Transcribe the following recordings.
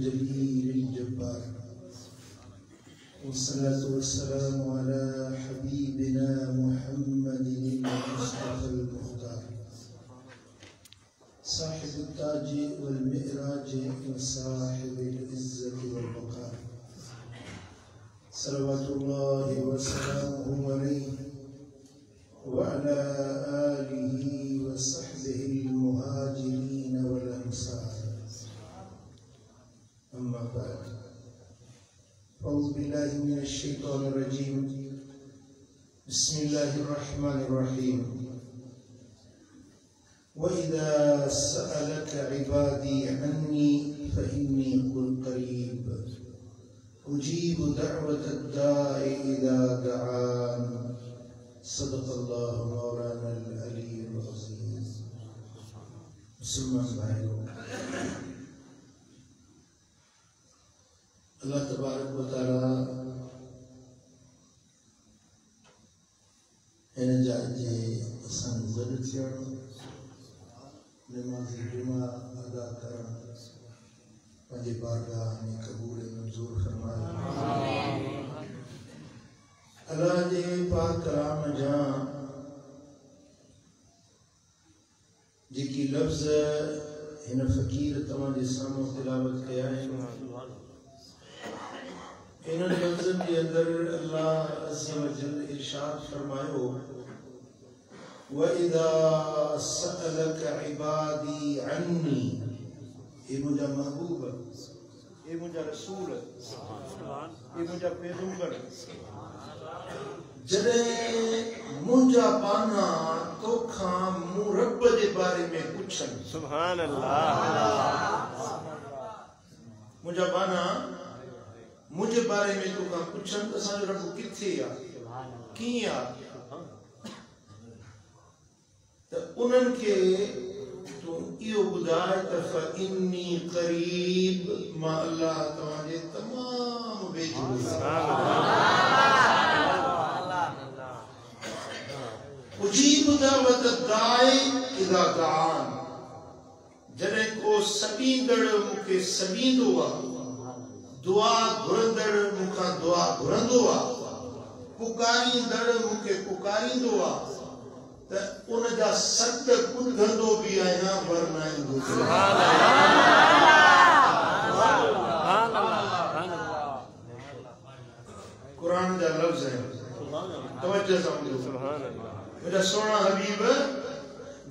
الجليل الجبار والصلاة والسلام على حبيبنا محمد المصطفى المختار صاحب التاج والمئراج وصاحب العزة والوقار صلوات الله وسلامه عليه وعلى آله وصحبه المهاجرين والأنصار أما بعد أعوذ بالله من الشيطان الرجيم بسم الله الرحمن الرحيم وإذا سألك عبادي عني فإني قريب أجيب دعوة الداع إذا دعان صدق الله مولانا العلي العظيم मुसलमान भाइयों अल्लाह तबारक व तआला इन जाजे असां गॾु थियण नमाज़ जुमा अदा करण पंहिंजे बारगाह में क़बूल मंज़ूर फरमाए अल्लाह जे पाक कलाम जा जेकी लफ्ज़ हिन फ़कीर तव्हां जे साम्हूं तिलावत कया आहिनि इन लफ्ज़न के अंदर अल्लाह अज़्ज़ा व जल इरशाद फरमायो वइज़ा सअलक इबादी अन्नी ए मुंहिंजा महबूब ए मुंहिंजा रसूल ए मुंहिंजा पैगंबर जॾहिं मुंहिंजा बाना तोखां मूं रब जे बारे में पुछनि सुभान अल्लाह मुंहिंजा बाना मुझे बारे में तो काम पुछन तो असांजो रब किथे आ कीअं आ त उन्हनि खे तूं इहो ॿुधाए त फइन्नी क़रीब मां अल्लाह तव्हांजे तमामु वेझो उजीब दावत दाए इज़ा दआन जॾहिं को सॾींदड़ मूंखे सॾींदो आहे दुआ घुरंदड़ मूंखां दुआ घुरंदो आहे पुकारींदड़ मूंखे पुकारींदो आहे त उन जा सत ॿुधंदो बि आहियां वरनाईंदो क़ुरान जा लफ़्ज़ आहिनि तवज्जो सां ॿुधो मुंहिंजा सोना हबीब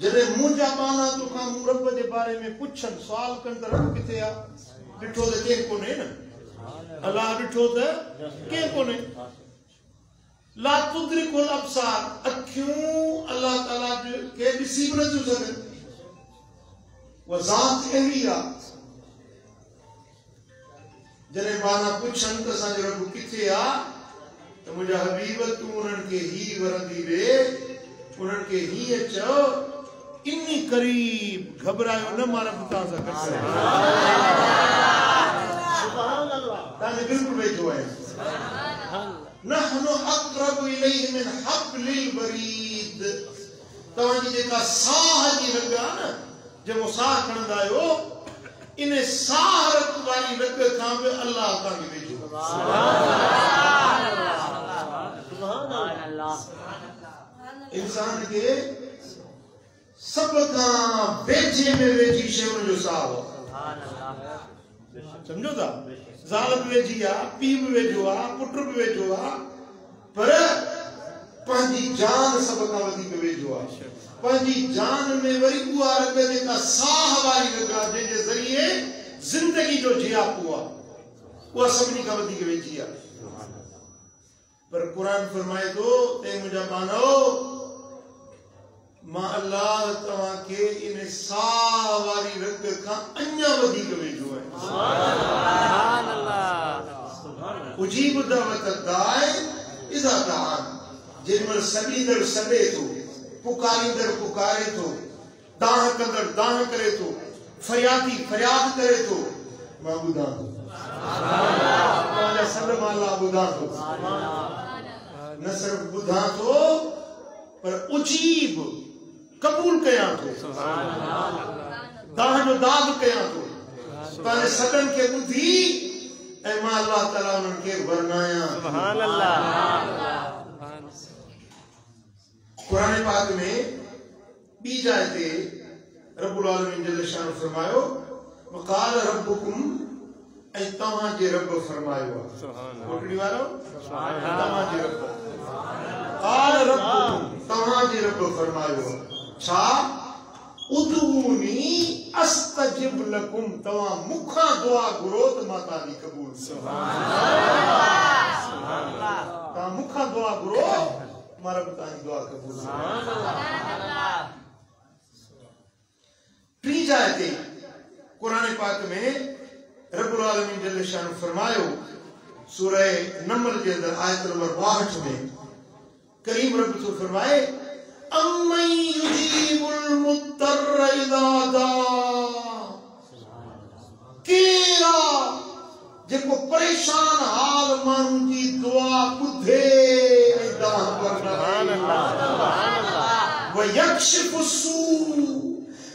जॾहिं मुंहिंजा बाना तोखां मूं रब जे बारे में पुछनि सुवाल कनि त रब किथे आहे ॾिठो त केरु कोन्हे न अल्लाह ॾिठो त केरु कोन्हे ला तुद्रिकुल अब्सार अखियूं अल्लाह ताला खे ॾिसी बि नथियूं सघनि उहा ज़ात अहिड़ी आहे जॾहिं बाना पुछनि त असांजो रब किथे आहे त मुंहिंजा हबीब तूं उन्हनि खे ही वरंदी वे उन्हनि खे हीअं चओ इन्नी करीब घबरायो न मां रब तव्हां सां गॾु ताने बिल्कुल वेठो है नहनु अक़रबु इलैहि मिन हब्लिल वरीद तव्हांजी जेका साह जी रग आहे न जेको साह खणंदा आहियो इन साह रग वारी रग खां बि अल्लाह तव्हांखे वेठो इंसान खे सब खां वेझे में वेझी शइ हुनजो साह समझो था ज़ाल बि वेझी आहे पीउ बि वेझो आहे पुट बि वेझो आहे पर पंहिंजी जान सभ खां वधीक वेझो आहे पंहिंजी जान में वरी उहा रग जेका साह वारी रग आहे जंहिंजे ज़रिए ज़िंदगी जो जियापो आहे उहा सभिनी खां वधीक वेझी आहे पर क़ुरान फरमाए थो ते मुंहिंजा बानो मां अल्लाह तव्हांखे इन साह वारी रग खां अञा वधीक वेझो आहे उजीब दावत दाए इज़ा दआन जेमल सॾींदड़ सॾे थो पुकारींदड़ पुकारे थो दाह कंदड़ दाह करे थो फरियादी फरियाद करे थो मां ॿुधां थो तव्हांजा सॾ मां अल्लाह ॿुधां थो न सिर्फ़ ॿुधां थो पर उजीब कबूल कयां थो दाह जो दाग कयां थो ताने सदन के बुद्धि ऐ मां अल्लाह ताला उन्हनि खे वरनाया। सुभान अल्लाह। कुरान पाक में बी जाए ते रब्बुल आलमीन जल्ल शान फरमायो वक़ाल रब्बुकुम ऐ तव्हां जे रब फरमायो। सुभान कोटड़ी वारो तव्हां जे रब क़ाल रब्बुकुम तव्हां जे रब फरमायो छा उदूनी अस्तजिब लकुम तव्हां मुखा दुआ घुरो त मां तव्हांजी क़बूल। सुभान अल्लाह। तव्हां मुखा दुआ घुरो मां रब तव्हांजी दुआ क़बूल। टी जाए ते कुरान पाक में रब्बुल आलमीन जल्ल शान फरमायो सूरह नमल के अंदर आयत नंबर 62 में करीम रब तो फरमाए अम्मन युजीबुल मुत्तर इज़ा दा केरा जेको परेशान हाल मानू जी दुआ ॿुधे ऐं दाह सुभान अल्लाह। सुभान अल्लाह। व यक्शिफु सू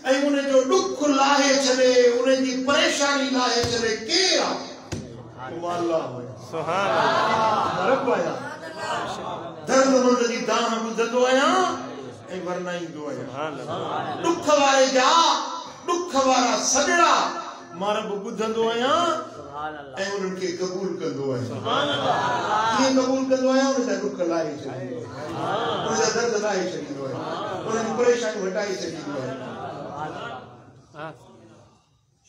ऐं उन जो दुख लाहे छॾे उन जी परेशानी लाहे छॾे केरा अल्लाह। सुभान अल्लाह। रब आया दर्दमंद जी दाह ॿुधंदो आहियां ऐं वरनाईंदो आहियां। सुभान अल्लाह। दुख वारे जा दुख वारा सॼड़ा मां रब ॿुधंदो आहियां ऐं उन्हनि खे क़बूल कंदो आहियां। सुभान अल्लाह। कीअं क़बूल कंदो आहियां उन जा दुख लाहे छॾींदो आहियां उन जा दर्द लाहे छॾींदो आहियां उन जी परेशानी हटाए छॾींदो आहियां।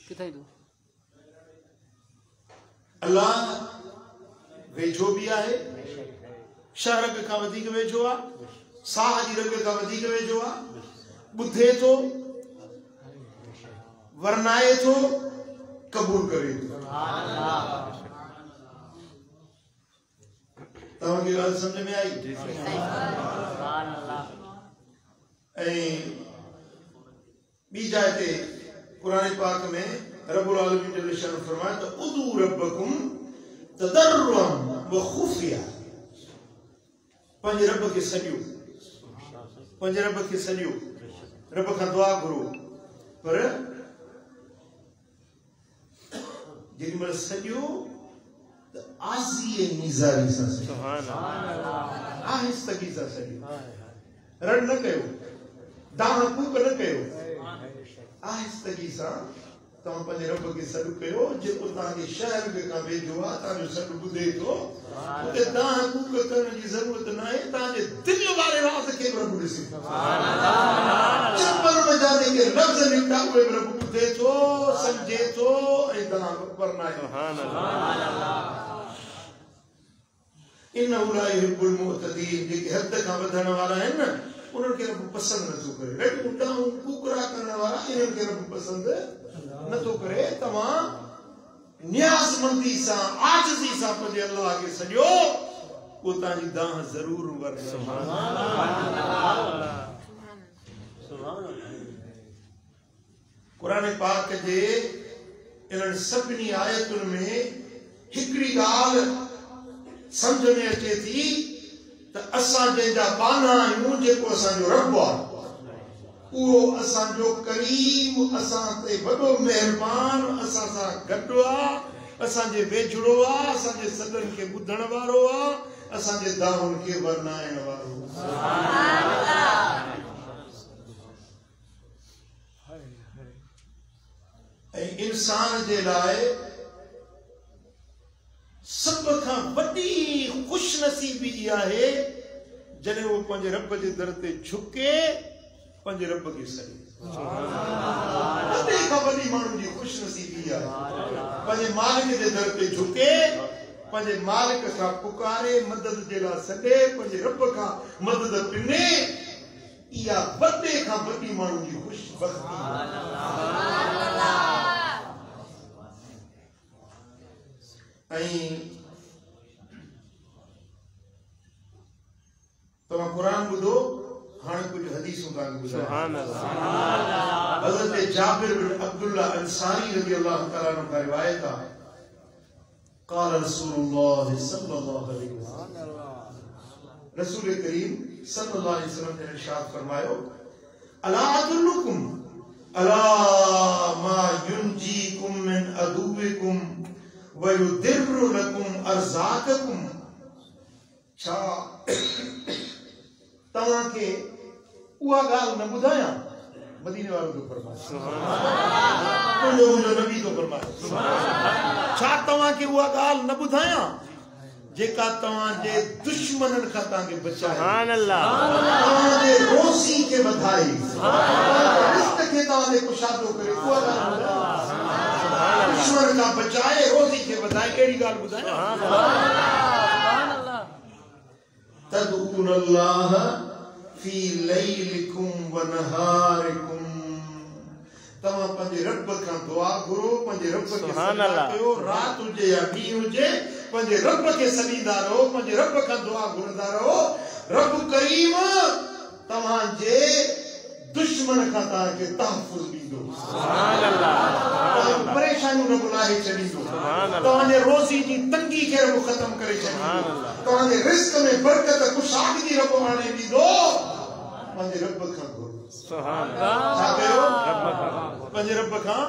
किथे तू अल्लाह वेझो भी आहे शहर खां वधीक वेझो आहे साह जी रग खां वधीक वेझो आहे ॿुधे थो वरनाए थो क़बूल करे थो। तव्हांखे ॻाल्हि सम्झ में आई? ऐं ॿी जाइ ते कुरान पाक में रब्बुल आलमीन जल्ल शान फरमाए त उदू रब्बकुम तदर्रुअन व खुफिया पंहिंजे रब खे सॼो पंहिंजे रब खे सॼो रब खां दुआ घुरो पर जेॾी महिल सॼो त आज़ी ऐं निज़ारी सां सॼो। सुभान अल्लाह। आहिस्तगी सां सॼो रड़ न कयो दाह कूक न कयो आहिस्तगी सां तव्हां पंहिंजे रब खे सॾु कयो जेको तव्हांजे शहर खां वेझो आहे तव्हांजो सॾु ॿुधे थो उते दाह कूक करण जी ज़रूरत न आहे तव्हांजे दिलि वारे राज़ खे बि रब ॾिसे थो। चपल में जा जेके लफ़्ज़ निकिता उहे बि रब ॿुधे थो सम्झे थो ऐं दाह वरनाए। सुभान अल्लाह। इन्नहु ला युहिब्बुल मुअतदीन जेके हद खां वधण वारा आहिनि न उन्हनि खे रब पसंदि नथो करे ॾाढी उॾाऊं कुकरा करण वारा इन्हनि खे रब पसंदि नथो करे। तव्हां न्याज़मंदी सां आजिज़ी सां पंहिंजे अल्लाह खे सॼो पोइ तव्हांजी दाह ज़रूर वरनाए। सुभान अल्लाह। कुरान पाक जे इन्हनि सभिनी आयतुनि में हिकिड़ी ॻाल्हि सम्झ में अचे थी त असां जंहिंजा बाना आहियूं जेको असांजो रब आहे उहो असांजो करीम असां ते वॾो महिरबान असां सां गॾु आहे असांजे वेझड़ो आहे असांजे सदन खे ॿुधण वारो आहे असांजे दाहुनि खे वरनाइण वारो। ऐं इंसान जे लाइ सब खां वॾी ख़ुशनसीबी इहा आहे जॾहिं उहो पंहिंजे रब जे दर ते झुके पंहिंजे रब खे सॾे। वॾे खां वॾी माण्हू जी ख़ुशनसीबी आहे पंहिंजे मालिक जे दर ते झुके पंहिंजे मालिक खां पुकारे मदद जे लाइ सॾे पंहिंजे रब खां मदद पिने इहा वॾे खां वॾी माण्हू जी ख़ुशबख़्ती। ऐं तव्हां क़ुरान ॿुधो हाणे कुझु हदीसूं तव्हांखे ॿुधायां। सुभान अल्लाह। हज़रत जाबिर बिन अब्दुल्ला अंसारी रज़ी अल्लाह तआला अन्हु का रिवायत आहे क़ाल रसूलुल्लाह सल्लल्लाहु अलैहि वसल्लम रसूल करीम सल्लल्लाहु अलैहि वसल्लम ने इरशाद फरमायो अला अदुल्लुकुम अला मा युनजीकुम मिन अदुविकुम व युदिर्रु लकुम अर्ज़ाक़कुम। छा तव्हां खे उहा ॻाल्हि न ॿुधायां? मदीने वारो तो फरमाए, मुंहिंजो नबी तो फरमाए, छा तव्हां खे उहा ॻाल्हि न ॿुधायां जेका तव्हांजे दुश्मननि खां तव्हांखे बचाए, सुभान अल्लाह, तव्हांजे रोज़ी खे वधाए, रिज़्क़ खे तव्हांजे कुशादो करे, उहा ॻाल्हि दुश्मन खां बचाए रोज़ी खे वधाए, अहिड़ी ॻाल्हि ॿुधायां? तदऊन अल्लाह फी लैलिकुम व नहारिकुम। तव्हां पंहिंजे रब खां दुआ घुरो, पंहिंजे रब खे सजदा कयो, राति हुजे या ॾींहुं हुजे, पंहिंजे रब खे सॾींदा रहो, पंहिंजे रब खां दुआ घुरंदा रहो। रब करीम तव्हांजे दुश्मन खां तव्हांखे तहफ़ुज़ ॾींदो, परेशानियूं रब लाहे छॾींदो, तव्हांजे रोज़ी जी तंगी खे रब ख़तम करे छॾींदो, तव्हांजे रिज़्क़ में बरकत कुशादगी रब आणे ॾींदो। पंहिंजे रब खां घुरो, छा कयो? पंहिंजे रब खां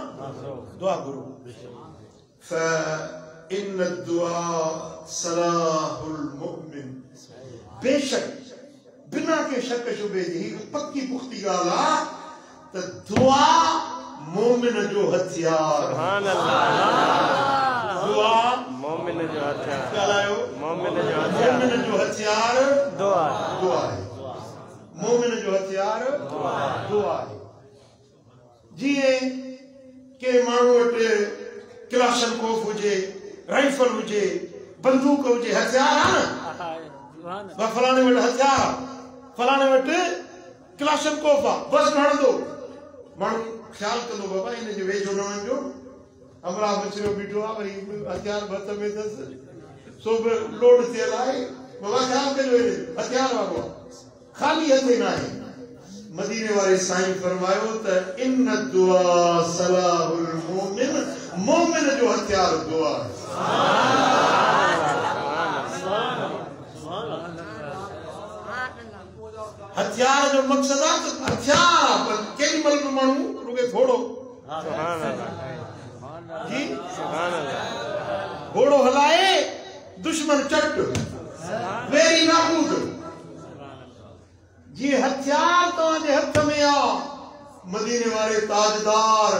दुआ घुरो। फ़इन्न दुआ सलाहुल मुमिन। बेशक बिना के शक शुबे जी पक्की पुख्ती ॻाल्हि आहे त दुआ मोमिन जो हथियार। सुभान अल्लाह, दुआ मोमिन जो हथियार, ॻाल्हायो, मोमिन जो हथियार, मोमिन जो हथियार दुआ, दुआ आहे। मोमिन जो हथियार दुआ आहे। जीअं के माण्हू वटि क्लाशनकोफ हुजे, राइफल हुजे, बंदूक हुजे, हथियार आहे न, फलाणे वटि हथियार आहे, फलाणे वटि क्लाशनकोफ आहे, बस हणंदो, माण्हू ख़्यालु कंदो बाबा हिन जे वेझो न वञिजो, अमरा बचिरो बीठो आहे, वरी हथियार हथ में अथसि, सो बि लोड थियल आहे, बाबा ख़्यालु कजो हथियार वारो आहे, खाली हथे न आहे। मदीने वारे साईं फरमायो त इन दुआ सलाहुल मोमिन, मोमिन जो हथियार दुआ आहे। हथियार जो मक़सद आहे त हथियार पर केॾी महिल बि माण्हू रुगे घोड़ो जी घोड़ो हलाए दुश्मन चट वेरी नाबूद। जी हथियार तव्हांजे हथ में आहे। मदीने वारे ताजदार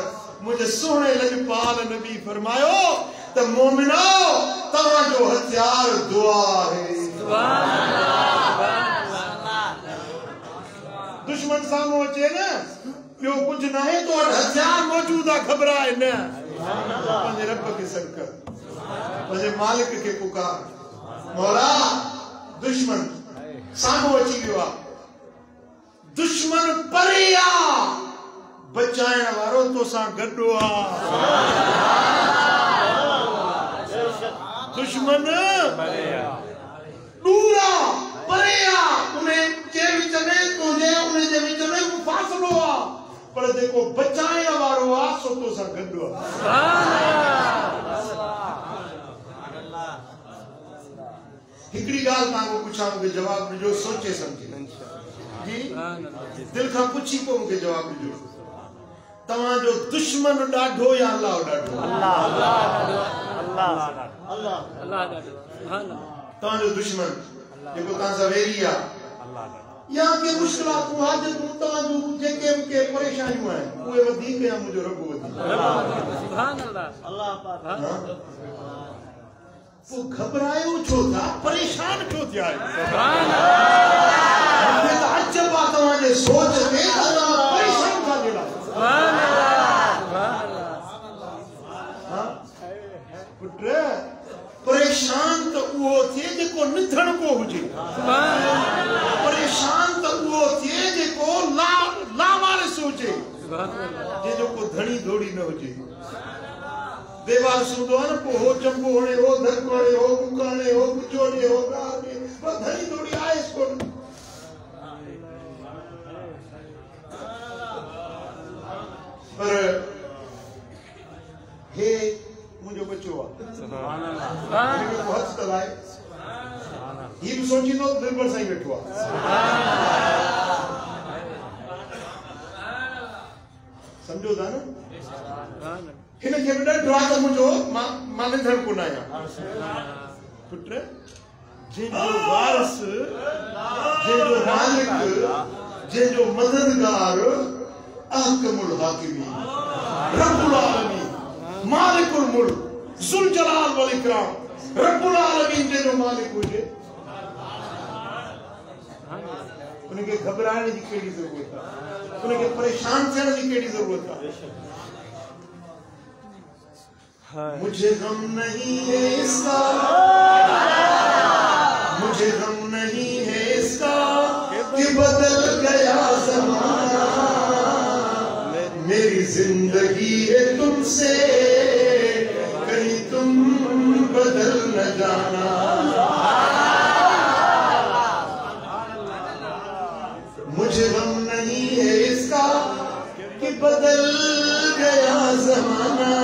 मुझे सोने लजपाल नबी फरमायो त मोमिनो तव्हांजो हथियार दुआ है। दुश्मन साम्हूं अचे न, ॿियो कुझु न आहे, तो वटि हथियार मौजूद आहे, घबराए न, पंहिंजे रब खे सॾ कर, पंहिंजे मालिक खे पुकार, मौला दुश्मन साम्हूं अची वियो आहे, दुश्मन परे आहे, बचाइण वारो तोसां गॾु आहे। दुश्मन दूर आहे, परे आहे, उन जे विच में तुंहिंजे उन जे विच में फ़ासिलो आहे, पर जेको बचाइण वारो आहे सो तोसां गॾु आहे। हिकिड़ी ॻाल्हि तव्हांखो पुछां, मूंखे जवाबु ॾिजो, सोचे सम्झे जी, दिलि खां पुछी पोइ मूंखे जवाबु ॾिजो। तव्हांजो दुश्मन ॾाढो या अल्लाह ॾाढो? तव्हांजो दुश्मन जेको तव्हां सां वेरी आहे, या के मुश्किलातूं हाजतूं तव्हांजूं जेके मूंखे परेशानियूं आहिनि उहे वधीक या मुंहिंजो रब वधीक? पोइ घबरायो छो था, परेशान छो थिया आहियो? मूंखे त अजब आहे तव्हांजे सोच ते, परेशान था थिया। पुट परेशान त उहो थिए जेको निधण को हुजे, परेशान त उहो थिए जेको लावारिस हुजे, जेको धणी धोड़ी न हुजे। बेवार सूंदो आहे न, पोइ हो चंबो हणे, हो धक हणे, हो मुक हणे, हो कुझो हणे, हो ॻाल्हि पर धणी धोड़ी आहे कोन। पर हे मुंहिंजो बच्चो आहे, हथ तलाए, ही बि सोचींदो दिलबर साईं वेठो आहे। समझो था न हिनखे बि ॾंढ आहे त मुंहिंजो मां निंढण कोन आहियां पुट जंहिंजो वारिस जंहिंजो मालिक जंहिंजो मददगार अहकमुल हाकिमीन रब्बुल आलमीन मालिकुल मुल्क ज़ुल जलाल वल इकराम रब्बुल आलमीन जंहिंजो मालिक हुजे उनखे घबराइण जी कहिड़ी ज़रूरत आहे उनखे परेशान थियण जी कहिड़ी ज़रूरत आहे मुझे गम नहीं है इसका मुझे गम नहीं है इसका कि बदल गया ज़माना मेरी जिंदगी है तुमसे कहीं तुम बदल न जाना मुझे गम नहीं है इसका कि बदल गया ज़माना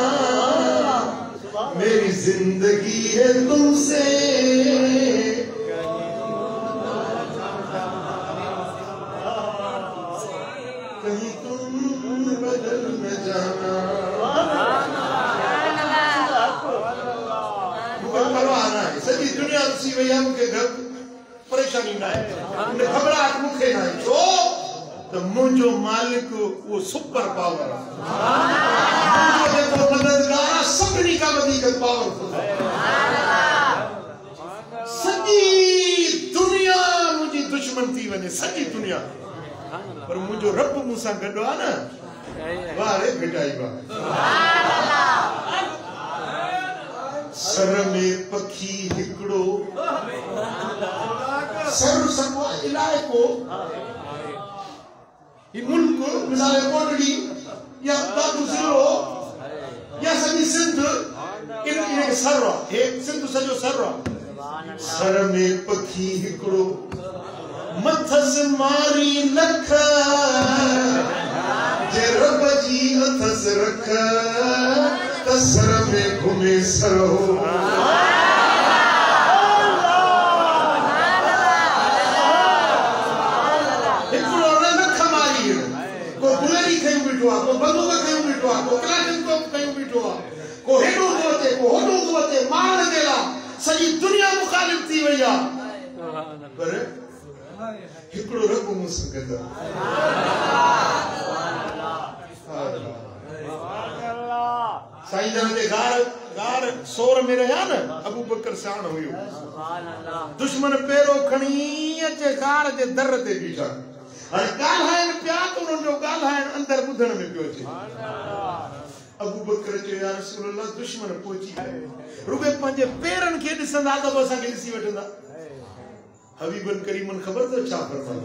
मेरी जिंदगी है तुमसे कहीं तुम बदल न जाना मुझे परवाह ना है सॼी दुनिया ॾिसी वई आहे मूंखे परेशानी ना है घबराहट मूंखे ना है छो त मुंहिंजो मालिक वो सुपर पावर मुंहिंजो जेको मददगार सभिनी खां वधीक पावरफुल सॼी दुनिया मुंहिंजी दुश्मन थी वञे सॼी दुनिया पर मुंहिंजो रब मूंसां गॾु आहे न वाह रे बेटा सर में पखी हिकिड़ो सर सभु इलाइक़ो ये मुल्क मिसाल कोटड़ी या दादू ज़िलो या सभी सिंध इनके सर एक सिंध सजो सर में पखी हिकिड़ो मथस मारी लख जे रब जी अथस रख त सर में घुमे सरो को बंदूक कयूं बीठो आहे को क्लाशनिकोव कयूं बीठो आहे को हेॾो थो अचे को होॾो थो अचे मारण जे लाइ सॼी दुनिया मुखालिफ़ थी वई आहे पर हिकिड़ो रब मूंसां गॾु साईं जन जे गार सोर में रहिया न अबू बकर साण हुयो दुश्मन पहिरों खणी अचे गार जे दर ते बीठा हाणे ॻाल्हाइनि पिया त उन्हनि जो ॻाल्हाइण अंदरि ॿुधण में पियो अचे अबू बकर चयो या रसूल अल्लाह दुश्मन पहुची रुॻे पंहिंजे पेरनि खे ॾिसंदा त बि असांखे ॾिसी वठंदा हबीबन करीमन ख़बर अथव छा फरमायो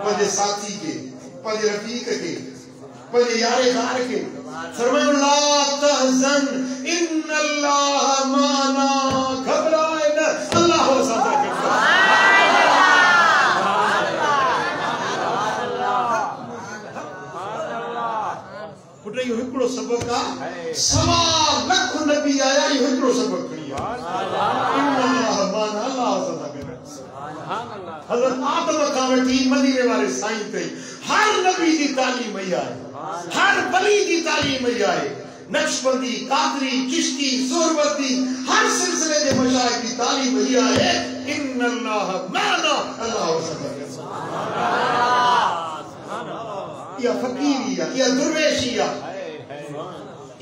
पंहिंजे साथी खे पंहिंजे रफ़ीक खे पंहिंजे यारेगार खे फरमायो ला तहज़न इन्नल्लाह माना घबराए न अल्लाह असां सां गॾु इहो हिकिड़ो सबक आहे सवा लख नबी आया इहो हिकिड़ो सबक खणी हज़रत आदम खां वठी मदीने वारे साईं ताईं हर नबी जी तालीम इहा आहे हर वली जी तालीम इहा आहे नक्शबंदी कादरी चिश्ती सोहरवर्दी हर सिलसिले जे मशाइख की तालीम इहा आहे इन्नल्लाह माना अल्लाह या फकीरी या दुर्वेशी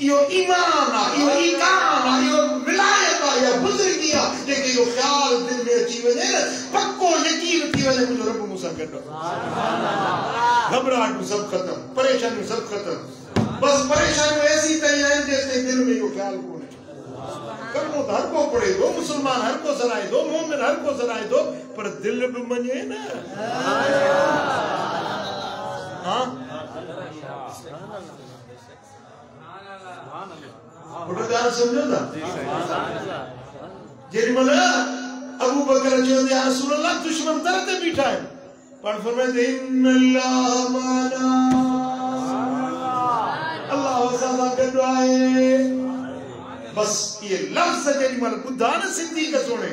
यो ईमान यो ईकान यो विलायत या बुजुर्गी जेके यो ख्याल दिल में अची वञे न पक्को यकीन थी वञे मुंहिंजो रब मूंसां गॾु घबराहटूं सभु ख़तम परेशानियूं सभु ख़तम बस परेशानियूं ऐसी ताईं आहिनि जेसिताईं दिल में इहो ख्याल कोन्हे कलमो त हर को पढ़े थो मुस्लमान हर को सराए थो मोमिन हर को सराए थो पर दिल बि मञे न हाँ समझो था जेरी मल अबू बकर जो या रसूल अल्लाह दुश्मन दर ते बीठा है पर फरमाते इन्नल्लाह माना अल्लाह सां गॾु आहे बस ये लफ्ज़ जेरी मल ॿुधा न सिंधी का सुने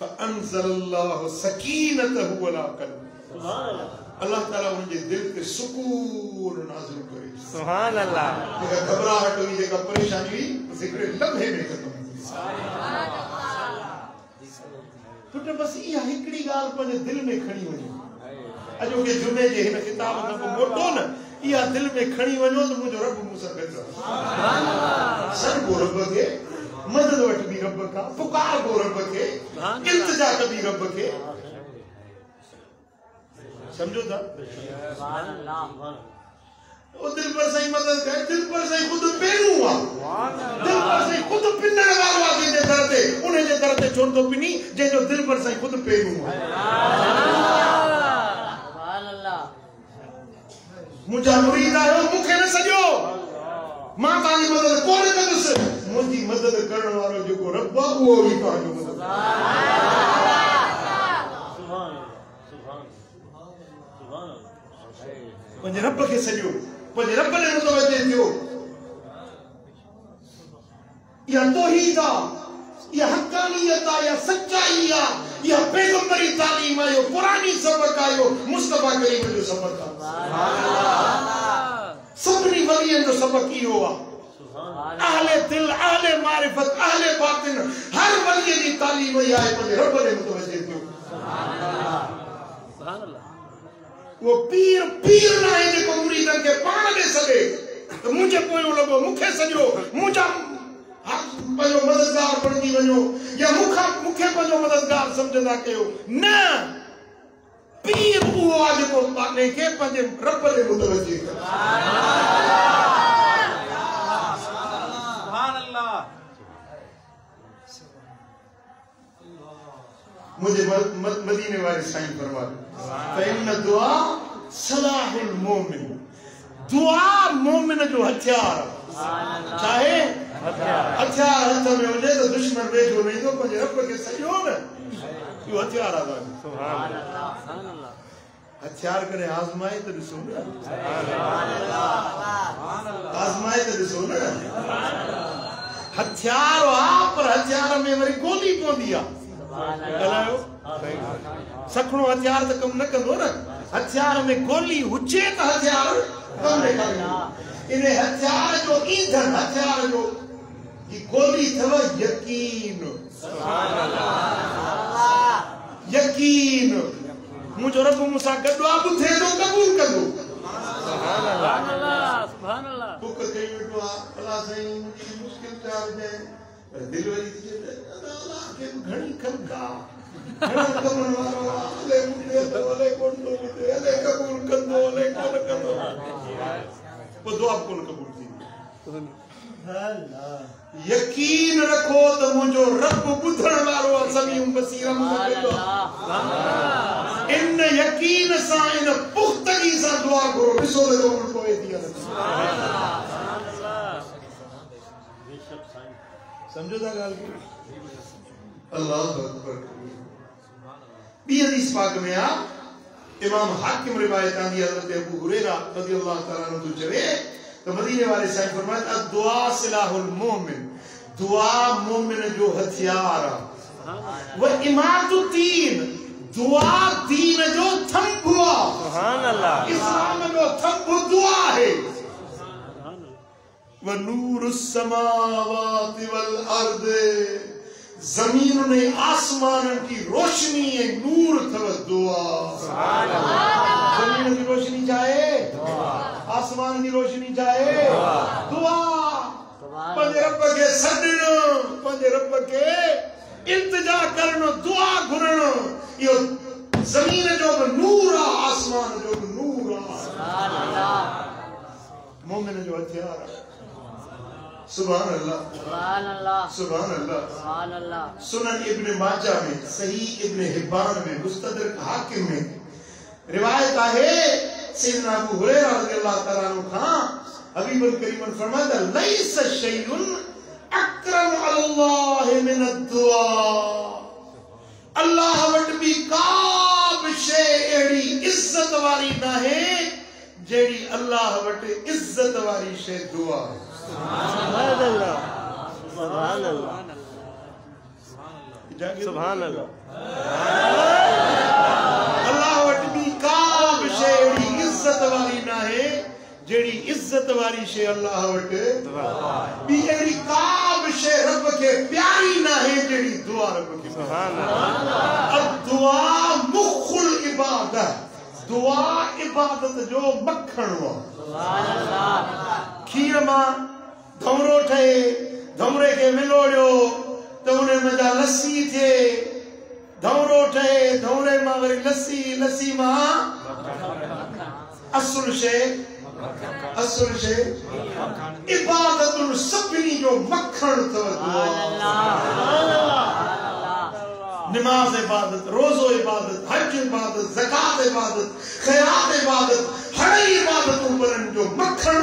फअंज़लल्लाहु सकीनतहु अला क़ल्बि अल्लाह ताला उनके दिल पे सुकून नाज़िल करे। सुभान अल्लाह। जेका घबराहट हुई, जेका परेशानी हुई, हिकिड़े लम्हे में ख़त्म थी। पुट बस इहा हिकिड़ी ॻाल्हि पंहिंजे दिल में खणी वञो। अॼु के जुमे जे हिन किताब खां मोटो न इहा दिल में खणी वञो त मुंहिंजो रब मूंसां गॾु आहे। सॾिबो रब खे, मदद वठ बि रब खां, पुकार बो रब खे, इल्तिजा कबी रब खे। समझो था? वो दिल पर सही मदद करे, दिल पर सही खुद पेरू आ, दिल पर सही खुद पिनण वारो आ जे दर ते, उन्हें जे दर ते छोड़ तो पिनी जे जो दिल पर सही खुद पेरू आ। सुभान अल्लाह। मुझा मुरीद आयो, मुखे न सजो, मां ताजी मदद कोन कंदुस, मुंहिंजी मदद करण वारो जेको रब आ उहो ही तव्हांजो मदद। पंहिंजे रब खे सॼो, पंहिंजे रब ॾे मुतवजह थियो। इहा तौहीद आहे, इहा हक़ानियत आहे, इहा सचाई आहे, इहा पैगंबरी तालीम आहे, इहो पुरानी सबक आहे, इहो मुस्तफा करीम जो सबक आहे। सभिनी वलियनि जो सबक इहो आहे। अहले दिल, अहले मारिफत, अहले बातिन, हर वलीअ जी तालीम इहा आहे, पंहिंजे रब ॾे मुतवजह थियो। वो पीर पीर ना है जेको मुरीदन के पाण दे सके तो मुझे पोयो लगो, मुखे सजो, मुझा पंहिंजो मददगार बणजी वञो या मुखे पंहिंजो मददगार समझंदा कयो न। पीर उहो आहे जेको पाणे खे पंहिंजे रब ॾे मुतवजह करे। सुभान अल्लाह। मुझे मदीने वाले साईं फरमाते फ़इन्न दुआ सलाहुल मोमिन, दुआ मोमिन जो हथियार। चाहे हथियार हथ में हुजे तो दुश्मन वेझो वेंदो, पंहिंजे रब खे सॼो न, इहो हथियार आहे। सुभान अल्लाह। हथियार करे आज़माए तो ॾिसो न, आज़माए तो ॾिसो न। हथियार आहे पर हथियार में वरी गोली पवंदी आहे। सखणो हथियार तो कम न कंदो न, हथियार में गोली हुजे तो हथियार कम न कंदो। इन हथियार जो ईंधन, हथियार जो की गोली थव यकीन। सुभान अल्लाह। यकीन मुझो रब मूंसां गॾु आहे, ॿुधे थो, क़बूल कंदो। सुभान अल्लाह। सुभान अल्लाह। बुक कई वेठो आहे, अल्लाह साईं मुंहिंजी मुश्किल चार्ज है, दिल वरी थी अल्लाह खे घणी खलका घणा कमण वारो अले मुंडे तो अले कोंडो मिते अले कबूल कंदो अले कोन कंदो, वो दुआ कोन कबूल थी। अल्लाह यकीन रखो तो मुंहिंजो रब ॿुधण वारो आहे, समीउ बसीर मुंहिंजो। इन यकीन सां, इन पुख़्तगी सां दुआ करो, ॾिसो त कबूल पोइ थी वञे। समझो था ॻाल्हि खे? अल्लाह अकबर। ॿी हदीस पाक में आ, इमाम हाकिम रिवायत आंदी हज़रत अबू हुरैरा रज़ियल्लाहु ताला अन्हु तो चवे तो मदीने वाले साईं फरमाया दुआ सिलाहुल मोमिन, दुआ मोमिन जो हथियार आहे। व इमादुद्दीन, दुआ दीन जो थंभ आहे। सुभान अल्लाह। इस्लाम जो थंभ दुआ है। व नूरुस समावाति वल अर्द, जमीन ने आसमान की रोशनी है, नूर थव दुआ। सुभान अल्लाह। जमीन की रोशनी चाहे दुआ, आसमान की रोशनी चाहे दुआ। पंहिंजे रब के सॾणो, पंहिंजे रब के इल्तिजा करणो, दुआ घुरणो, इहो जमीन जो भी नूर आहे, आसमान जो भी नूर आहे। सुभान अल्लाह। मोमिन जो हथियार आहे। सुभान अल्लाह। सुभान अल्लाह। सुभान अल्लाह। सुभान अल्लाह। सुनन इब्न माजा में, सही इब्न हिब्बान में, मुस्तदरक हाकिम में रिवायत है सैयदना अबू हुरैरा रज़ियल्लाहु ताला अन्हु खां हबीबुल करीम फरमाता लैस शैउन अकरम अल्लाह मिन दुआ, अल्लाह वट भी का भी शै एड़ी इज्जत वाली ना है जेड़ी अल्लाह वट इज्जत वाली शै दुआ। सुभान अल्लाह। सुभान अल्लाह। सुभान अल्लाह। अल्लाह वट भी का भी शै जेड़ी इज्जत वारी शे अल्लाह वटि ॿी अहिड़ी का बि शे रब खे प्यारी न आहे जेड़ी दुआ रब खे सुभान अल्लाह दुआ मुखुल इबादत दुआ इबादत जो मखण हो सुभान अल्लाह खीर मां धमरो ठहे धमरे के मिलोड़ियो तो उन्हें मजा लस्सी थे धमरो ठहे धमरे मां वरी लस्सी लस्सी मां असुल शे इबादतुल सभिनी जो मखण तो नमाज इबादत रोज़ो इबादत हज इबादत ज़कात इबादत खैरात इबादत हर इबादतों पर जो मखण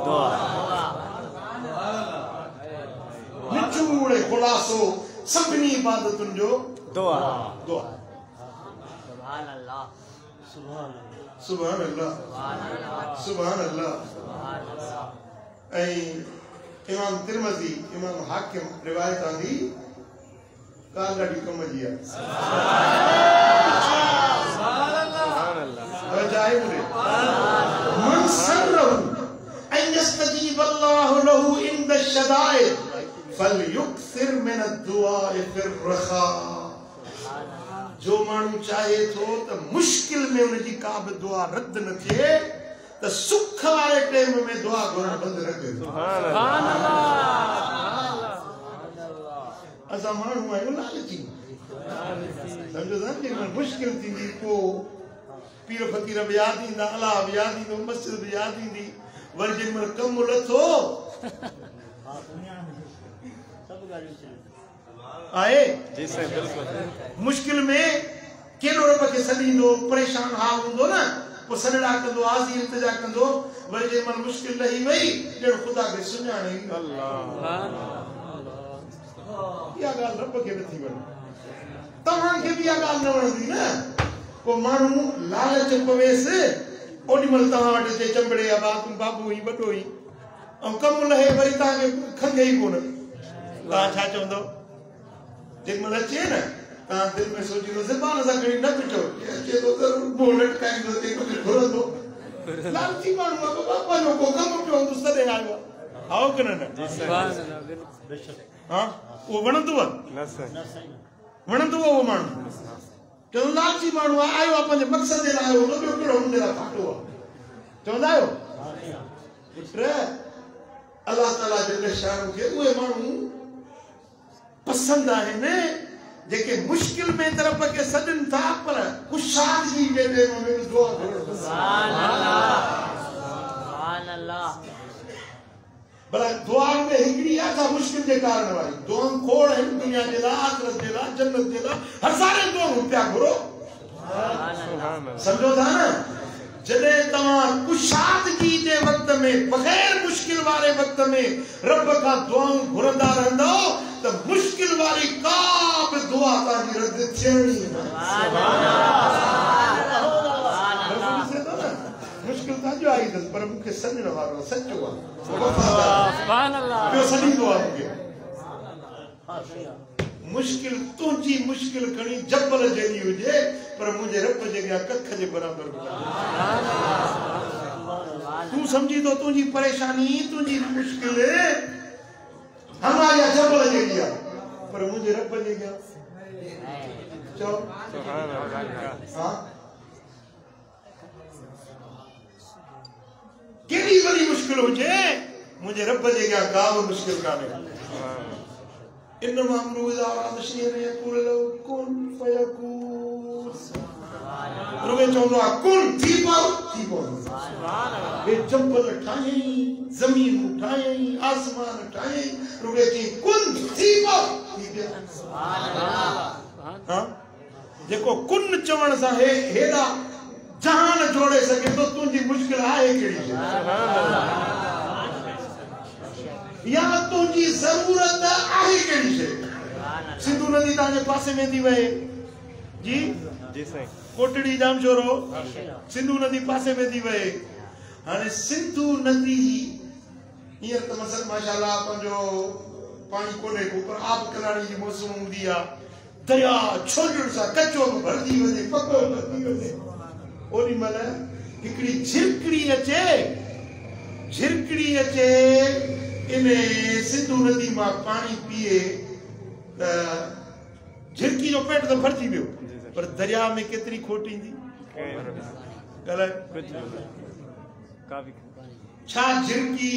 दुआ निचूड़े खुलासो सभिनी इबादतुन जो दुआ दुआ सुभान अल्लाह सुभान अल्लाह सुभान अल्लाह ऐ इमाम तिरमिज़ी इमाम हाकिम रिवायत आंदी काला डी कम जिया सुभान अल्लाह अजाए मुरे मन सरहु अन यस्तजीब अल्लाह लहु इंद शदाइद फलयुक्सिर मिन दुआ फिर रखा जो मानू चाहे तो मुश्किल में उनकी का भी दुआ रद्द न थे तो सुख वाले टाइम में दुआ घुरण बंद रखे सुभान अल्लाह असा मानू आयो लालची समझो था कि मुश्किल थी को पीर फकीर भी याद इंदा अल्लाह भी याद इंदो मस्जिद भी याद इंदी वरजे मर कम लथो आए जी सही बिल्कुल मुश्किल में केड़ो रब के सदींदो परेशान हाल हुंदो ना वो सनड़ा कंदो आजी इल्तिजा कंदो वरी जे मन मुश्किल रही वई जेड़ो खुदा के सुञाणे अल्लाह या गाल रब के नथी वणे तमां के भी या गाल न वणदी ना को मानू लालच पवेस ओडी मल तहां वटे ते चंबड़े या बाबू ही बडो ही और कम लहे वरी ता के खंगे ही कोन ता छा चवंदो जब मन अचे न ता दिल में सोची लो ज़बान सा कड़ी न पिटो अचे तो जरूर बोलट काई दो ते कुछ घुरंदो लालची मानू बाबा जो को कम पियो तो सदे आयो आओ कने न सुभान अल्लाह हां वो वणंदो न सही वणंदो वो मानू तो लालची मानू आयो अपन मकसद दे आयो तो बियो केड़ो मुंडे ला फाटो चवंदा आयो पुत्र अल्लाह ताला जल्ल शान के ओए मानू पसंद है ने जेके मुश्किल में तरफ के सदन था पर कुशाद जी बेटे में दुआ करो सुभान अल्लाह बड़ा दुआ में हिकड़ी था मुश्किल के कारण वाली दुआ खोड़ है दुनिया के ला आखिरत के ला जन्नत के ला हर सारे दुआ रुपया करो सुभान अल्लाह समझो था ना जदे तमा कुशादगी जे वक्त में बगैर मुश्किल वाले वक्त में रब का दुआऊं घुरंदा रहंदो तो मुश्किल वाली का भी दुआ ताजी रद्द थियणी सुभान अल्लाह मुश्किल था जो आई दस पर मुके सजण वारो सच्चो सुभान अल्लाह जो सदी दुआ के मुश्किल तुझी मुश्किल कणी जबल जेदी हुजे पर मुझे रब जगह कख जे बराबर तू समझी तो तुझी परेशानी तुझी मुश्किल हमारी जबल जेदी पर मुझे रब जगह चलो सुभान अल्लाह हां केड़ी बड़ी मुश्किल हुजे मुझे रब जगह का मुश्किल काने इन्नमा अमरु इज़ा अरादा शैअन यक़ूलु लहू कुन फयकून रुगे चवंदो आहे कुन थी पओ हे जंगल ठाही ज़मीन ठाही आसमान ठाही रुगे थी कुन थी पओ थी पिया सुभान अल्लाह हां जेको कुन चवण सा हेड़ा जहान जोड़े सके तो तुझी मुश्किल आहे केड़ी सुभान अल्लाह या तुझी जरूरत आहे केड़ी शे सिंधु नदी ताजे पासे में थी वहे जी जी सही कोटड़ी जाम छोरो सिंधु नदी पासे में थी वहे हाने सिंधु नदी ये तो मसल माशाल्लाह पंजो पानी कोने को पर आप कराणी जी मौसम हुंदी आ दरिया छोजड़ सा कच्चो भरदी वने पको भरदी वने ओनी मल हिकड़ी झिरकड़ी अचे झिरकड़ी अचे इन सिंधु नदी मां पानी पिए झिरकी जो पेट तो भरजी वियो पर दरिया में केतरी खोट ईंदी छा झिरकी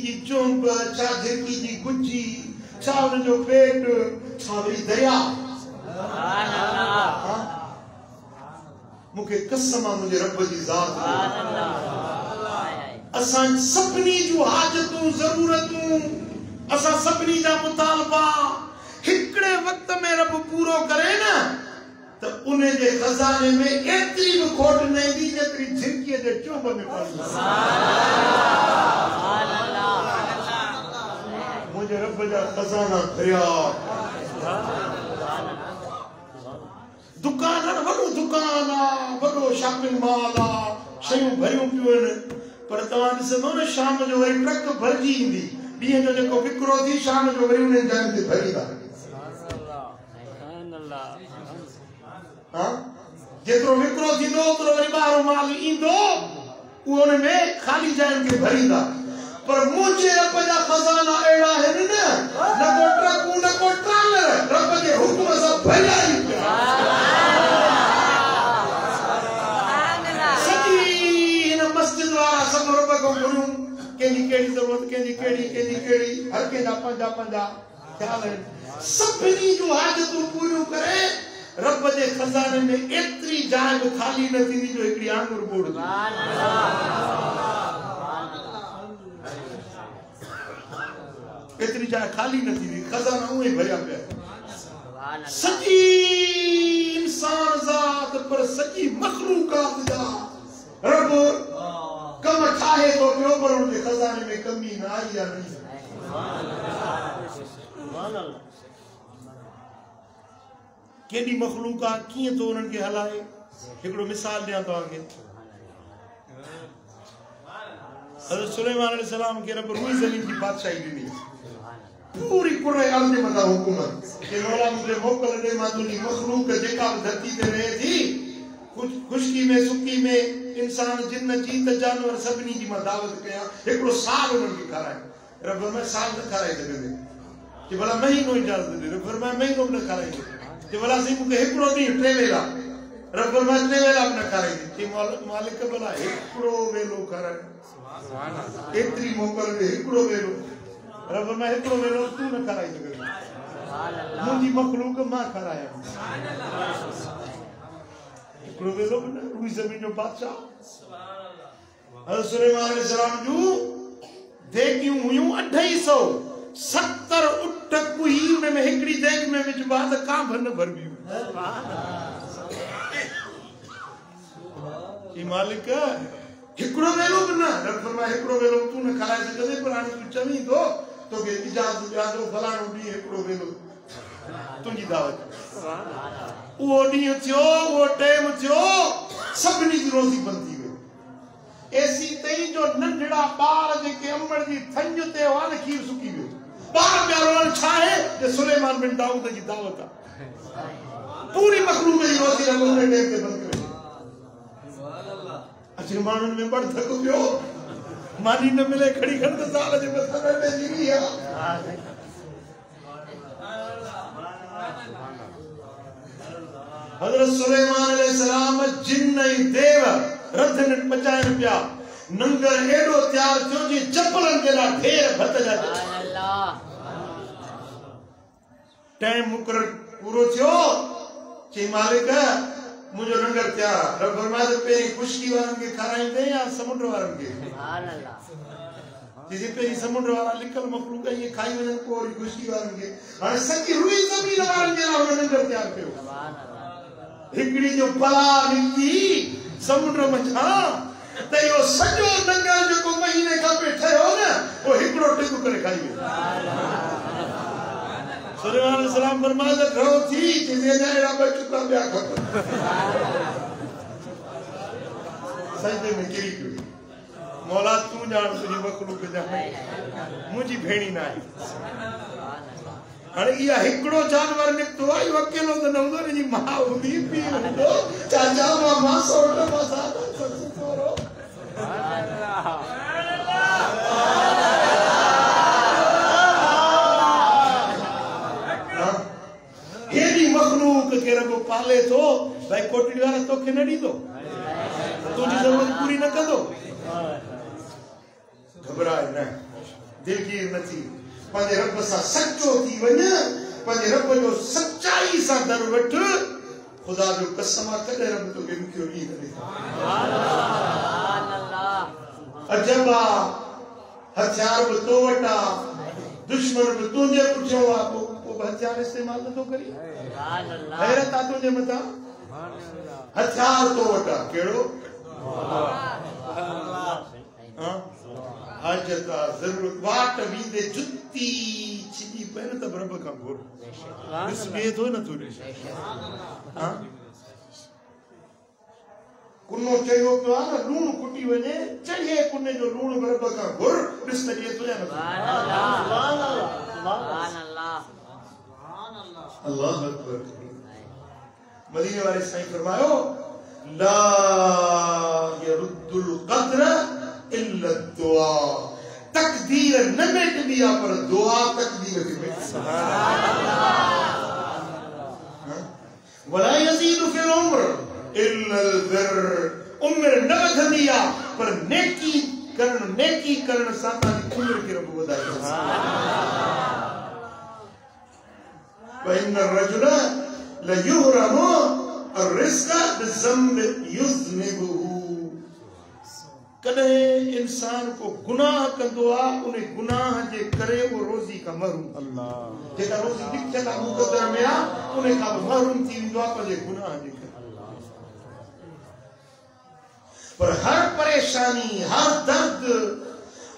जी चुंब छा झिरकी जी गुज्जी छा उन जो पेट छा वरी दरिया मुखे कसम मुझे रब जी ज़ात असां सभिनी जूं हाजतूं ज़रूरतूं असां सभिनी जा मुतालबा हिकड़े वक्त में रब पूरो करे न तो उन्हें जे खजाने में एतरी भी खोट नहीं दी जेतरी झिरकी जे चुंब में पड़ी मुझे रब जा खजाना भरिया दुकान वॾो शॉपिंग मॉल शयूं भरियूं पियूं पर तव्हां ॾिसंदो न शाम जो वरी ट्रक भरजी ईंदी ॾींहं जो जेको विकिरो थी शाम जो वरी उन्हनि जायुनि ते भरींदा जेतिरो विकिरो थींदो ओतिरो वरी ॿाहिरों माल ईंदो उहो उन में ख़ाली जायुनि खे भरींदा पर मुंहिंजे रब जा खज़ाना अहिड़ा आहिनि न को ट्रकूं न को ट्रालर रब जे हुकुम सां भरिया ई पिया सॼी हिन मस्जिद वारा सभु रब खां घुरियूं कंहिंजी कहिड़ी ज़रूरत कंहिंजी कहिड़ी हर कंहिंजा पंहिंजा ख़्याल आहिनि सभिनी जूं हाजतूं पूरियूं करे रब जे खज़ाने में एतरी जाइ बि ख़ाली न थींदी जो हिकिड़ी आंगुर ॿोड़ एतरी जाइ ख़ाली न थींदी खज़ाना उहे भरिया पिया सॼी इंसान ज़ात पर सॼी मखलूकात जा रब कम ठाहे थो पियो पर उनजे खज़ाने में कमी न आई आहे केॾी मखलूका कीअं तो उन्हनि खे हलाए हिकिड़ो मिसाल ॾियां तव्हांखे हज़रत सुलेमान अलैहिस्सलाम खे रब रुई ज़मीन जी बादशाही ॾिनी पूरी कुरे अर्ज़ जे मथां हुकूमत के मौला मुझे मोकल ॾे मां तुंहिंजी मखलूक जेका बि धरती ते रहे थी खुशकी में सुकी में इंसान जिन जीत जानवर सभिनी जी मां दावत कयां हिकिड़ो साल उन्हनि खे खाराए रब में साल न खाराए सघंदे कि भला महीनो इजाज़त ॾे रब फरमाए महीनो बि न खाराईंदे कि भला सी मूंखे हिकिड़ो ॾींहुं 3 वेला रब फरमाए 3 वेला बि न खाराईंदे कि मालिक भला हिकिड़ो वेलो खाराए एतिरी मोकल ॾे हिकिड़ो वेलो रब फरमाए हिकिड़ो वेलो तूं न खाराए सघंदी मुंहिंजी मखलूक मां खारायां हिकिड़ो वेलो बि न रुई ज़मीन जो बादशाह हज़रत सुलेमान अलैहिस्सलाम जूं देगियूं हुयूं 270 उठ कुही उन में हिकिड़ी देग में विझ बाद कांभ न भरबियूं ई मालिक हिकिड़ो वेलो बि न रब फरमाए हिकिड़ो वेलो तूं न खाराए सघंदे पर हाणे तूं चवीं थो तोखे इजाज़त ॾियां थो फलाणो ॾींहुं हिकिड़ो वेलो तुंहिंजी दावत उहो ॾींहुं थियो उहो टाइम थियो सभिनी जी रोज़ी बंदि थी वई एसी तई जो नंढड़ा ॿार जेके अंबड़ जी थंज ते हुआ न खीर सुकी वियो ॿार पिया रोअण छा आहे जे सुलेमान बिन दाऊद जी दावत आहे पूरी मखलूक जी रोज़ी रब उन टाइम ते बंदि करे अचे माण्हुनि में बड़ थक पियो मानी न मिले खड़ी खड़ साल जे मथां में जीवी आहे हज़रत सुलेमान अलैहिस्सलाम जिन ऐं देव रधन पचाइनि पिया नंगर एॾो तयार थियो जी चपलनि जे लाइ ढेर भत जा टाइम मुक़रर पूरो थियो चई मालिक मुंहिंजो लंगर तयार आहे रब फरमाए त पहिरीं खुशकी वारनि खे खाराईंदे या समुंड वारनि खे जी पहिरीं समुंड वारा लिकल मखलूक इहे खाई वञनि पोइ वरी खुशकी वारनि खे हाणे सॼी रुई ज़मीन वारनि जे लाइ हुन लंगर तयार कयो हिकिड़ी जो बला निकिती समुंड मंझां त इहो सॼो लंगर जेको महीने खां पोइ ठहियो न उहो हिकिड़ो टिक करे खाई वियो सुलेमान अलैहिस्सलाम फरमाए त घणो थी चईं अहिड़ा ॿ टुकड़ा ॿिया खपनि सजदे में किरी पियो मौला तूं ॼाण तुंहिंजी मखलूक ॼाण मुंहिंजी भेणी न आहे हाणे इहा हिकिड़ो जानवर निकितो आहे इहो अकेलो त न हूंदो हिनजी माउ हूंदी पीउ हूंदो चाचा मामा सौट मासा मखलूक के रब पाले तो भाई कोटड़ी वाला तोखे न ॾींदो तुझी ज़रूरत पूरी न कंदो घबराए न दिलगीर न थी पंहिंजे रब सां सचो थी वञ पंहिंजे रब जो सच्चाई सां दर वठ खुदा जो कसम आहे कॾहिं रब तोखे ॾुखियो ॾींहुं न ॾींदो अजब आहे हथियार बि तो वटि आहे दुश्मन बि तुंहिंजे पुठियां आहे पोइ हथियार इस्तेमाल नथो करी हैरत आहे तुंहिंजे मथां हथियार तो वटि आहे कहिड़ो हाजत आहे ज़रूरत वाट वींदे जुती छिॼी पए न त रब खां घुर ॾिस ॿिए थो नथो ॾिस कुनो चयो पियो आहे न लूण कुटी वञे चढ़े कुने जो लूण रब खां घुर ॾिस त ॾिए थो या नथो अल्लाह अकबर मदीने वाले साईं फरमायो ला यरुद्दुल क़द्र इल्ला दुआ तकदीर न मिटदी आहे पर दुआ तकदीर खे मिट वला यज़ीदु फिल उम्र इल्ला अल बिर उम्र न वधंदी आहे पर नेकी करण सां तव्हांजी उम्र खे रब वधाए वइन الرجل ليهرم الرزق بذنب يذنبه कॾहिं इंसान को गुनाह कंदो आहे उन गुनाह जे करे वो रोज़ी का महरूम अल्लाह जेका रोज़ी लिखियल आहे मुक़दर में आहे उन खां महरूम थी वेंदो आहे पंहिंजे गुनाह जे करे पर हर परेशानी हर दर्द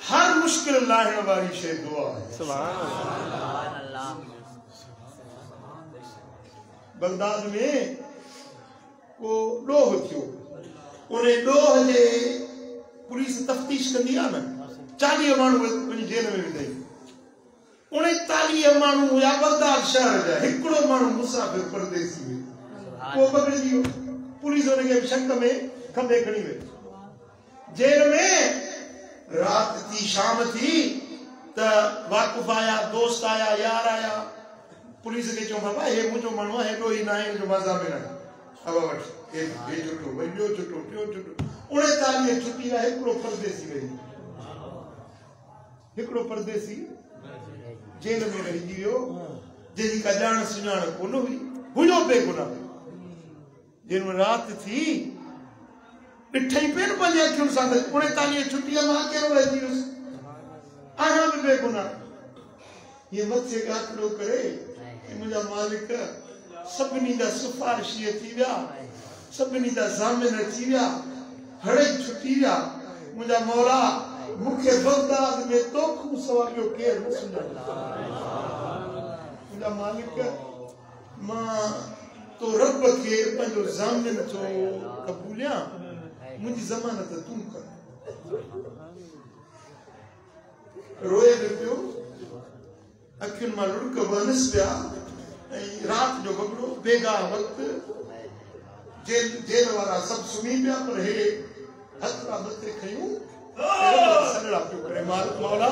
हर मुश्किल लाहिण वारी शइ दुआ आहे सुभान अल्लाह बगदाद में को ॾोह थियो उन ॾोह जे पुलिस तफ्तीश कंदी आहे न 40 माण्हू वञी जेल में विधई 39 माण्हू हुया बगदाद शहर जा हिकिड़ो माण्हू मुसाफ़िर परदेसी हुयो को पकड़जी वियो पुलिस हुनखे शक में खंबे खणी वई जेल में रात थी शाम थी त वाक़ुफ़ आया दोस्त आया यार आया पुलिस के चो बाबा हे मुझो मानो है हेडो ही ना है जो मजा में ना अब वट ये छुट्टो वही ॿियो छुट्टो टियों छुट्टो 39 छुट्टी आहे हिकिड़ो परदेसी वई हिकिड़ो परदेसी जेल में रहिजी वियो जंहिंजी का ॼाण सुञाण कोन हुई हुयो बेगुनाह जिन रात थी ॾिठई पे न पंहिंजी अखियुनि सां 39 छुट्टीअ मां कहिड़ो रहिजी वियुसि आहियां बि बेगुनाह ये मथे गातड़ो करे मुझा मालिक सभिनी जा सिफारिशी थी विया सभिनी जा ज़ामिन थी विया हड़े छुटी विया मुझा मौला मूंखे बगदाद में तोखूं सवा ॿियो केरु न सुञाणे मुझा मालिक मां तो रब खे पंहिंजो ज़ामिन थो क़बूलियां मुंहिंजी ज़मानत तूं कर रोए बि पियो अखियुनि मां लुड़क वहनिस पिया रात जो बगड़ो बेगा वक्त जेल वारा सब सुम्ही पिया पर हे हथरा मथे खयूं सगड़ा पियो करे मौला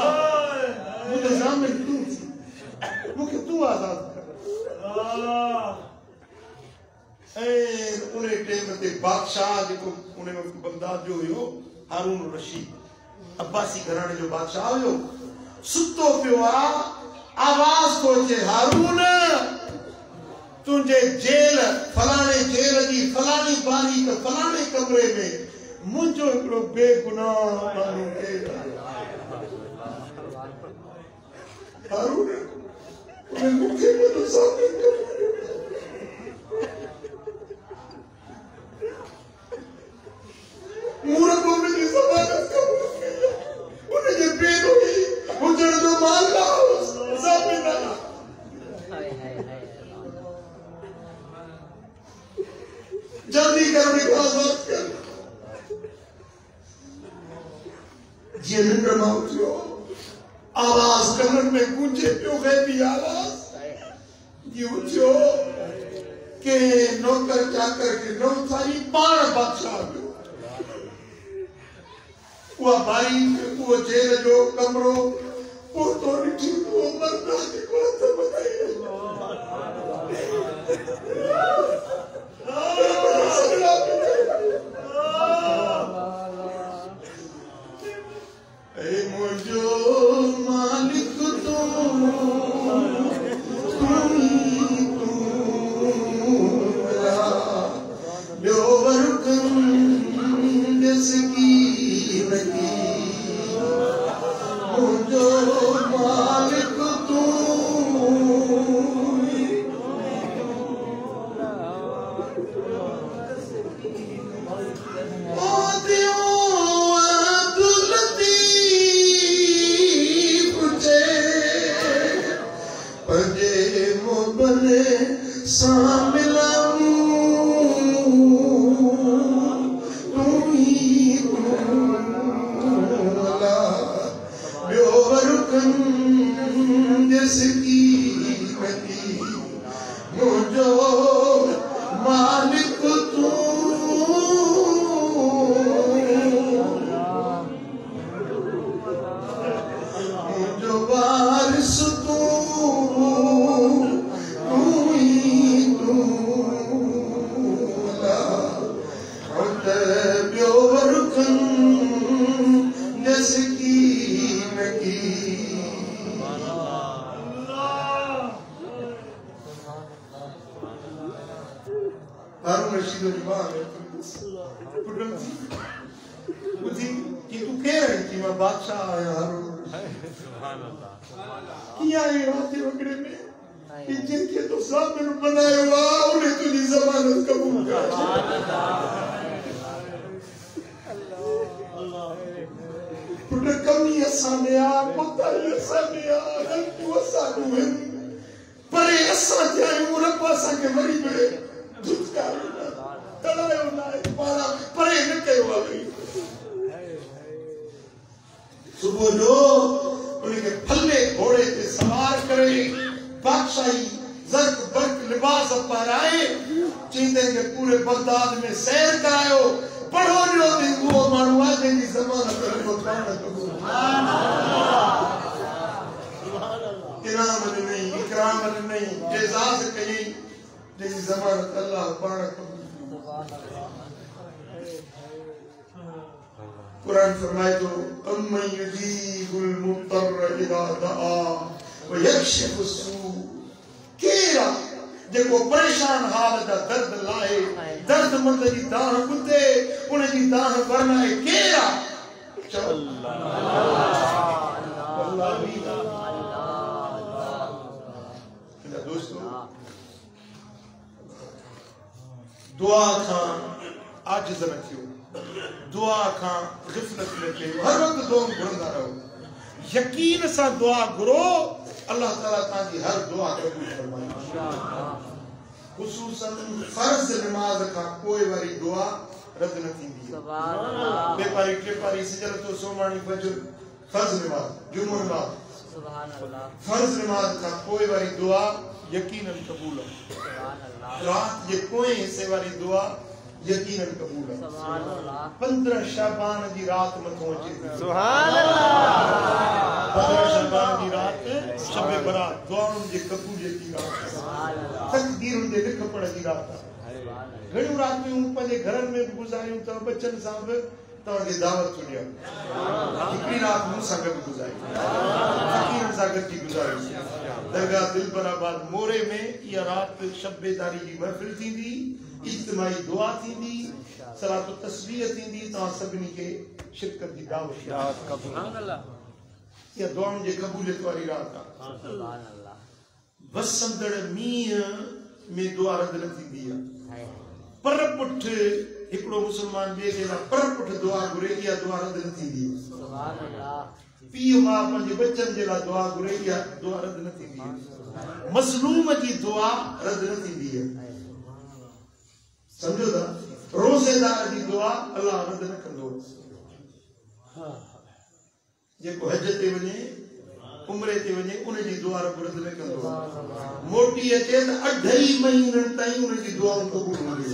मुझे ज़ामिन तूं थी मूंखे तूं आज़ाद कर उन टाइम ते बादशाह जेको उन वक्त बगदाद जो हुयो हारून रशीद अब्बासी घराणे जो बादशाह हुयो सुतो पियो आहे आवाज तो अचे हारून तुझे जेल फलाने जेल जी फलानी बारी त फलाने कमरे में मुझो हिकिड़ो बेगुनाह माण्हू हारून मूंखे मुंहिंजो सामने मूरत मुंहिंजी ज़मानत क़बूल कई उनजे बेरोही हुजण जो मालिक ज़ामिन जल्दी कर उनखे आज़ाद कर जीअं निंड मां उथियो आवाज़ कननि में गूंजे पियो गैबी आवाज़ जीअं उथियो के नौकर चाकर खे न उथारी पाण बादशाह पियो वो बारी वो जेल जो कमरो वो तो ॾिठी वो मरना जेको हथ मथाई कुरान फरमाए तो अम्मन युजीबुल मुत्तर इज़ा दआ व यक्शिफु सू केरा जेको परेशान हालत दर्द लाए दर्द मंद जी दाह बुते उन जी दाह वरनाए केरा अल्लाह दोस्तों दुआ खां आजिज़ न थियो दुआ खां ग़िफ़लत न कयो हर वक्त दुआ घुरंदा रहो यकीन सां दुआ घुरो अल्लाह ताला तांजी हर दुआ कबूल फरमाए खुसूसन फर्ज नमाज खां पोइ वारी दुआ रद न थींदी सुभान अल्लाह बेपारी टेपारी सिजरतो सोमाणी फजर फर्ज नमाज जुमो नमाज सुभान अल्लाह फर्ज नमाज खां पोइ वारी दुआ यकीनन कबूल सुभान अल्लाह रात जे कोई हिस्से वारी दुआ यकीनन कबूल सुभान अल्लाह 15 शाबान जी रात मथो अचे सुभान अल्लाह 15 शाबान जी रात शब बरात दुआउन जे कबूलियत जी रात सुभान अल्लाह तकदीरुन जे लिख पढ़ जी रात घणी रात में पंहिंजे घरनि में गुज़ारियूं त बच्चन सां बि तव्हांखे दावत ॾियो हिकिड़ी रात मूं सां गॾु गुज़ारी फ़कीरनि सां गॾिजी गुज़ारी दरगाह दिलबराबाद मोरे में इहा राति शब्बेदारी जी महफ़िल थींदी इज्तिमाई दुआ थींदी सलातो तस्बीह थींदी तव्हां सभिनी खे शिरकत जी दावत इहा दुआउनि जे क़बूलियत वारी रात आहे सुभान अल्लाह वसंदड़ मींहं में दुआ रद न थींदी आहे पर पुठ हिकिड़ो मुस्लमान ॿिए जे लाइ पर पुठ दुआ घुरे इहा दुआ रद न थींदी सुभान अल्लाह पीउ मां पंहिंजे बचनि जे लाइ दुआ घुरे इहा दुआ रद न थींदी मज़लूम जी दुआ रद न थींदी आहे समझो था रोज़ेदार जी दुआ अल्लाह रद न कंदो जेको हज ते वञे उम्रे ते वञे उन जी दुआ रब रद न कंदो मोटी अचे त 2.5 महीननि ताईं उन जी दुआ क़बूल हूंदी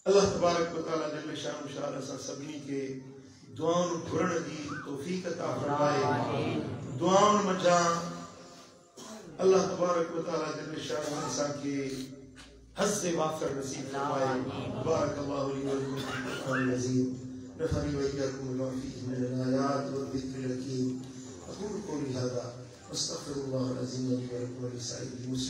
अल्लाह तबारक व तआला जल्ल शान शान असां सभिनी खे दुआउनि घुरण जी तौफ़ीक़ अता फरमाए दुआउनि मथां अल्लाह तबारक व तआला जल्ल शान असां खे हज़्ज़ वाफ़िर नसीब फरमाए बारकल्लाहु ली व लकुम फ़ी क़ुरआनिल अज़ीम नफ़अनी व इय्याकुम बिमा फ़ीहि मिनल आयात व ज़िक्रिल हकीम अक़ूलु क़ौली हाज़ा अस्तग़फ़िरुल्लाहल अज़ीम ली व लकुम व लिसाइरिल मुस्लिमीन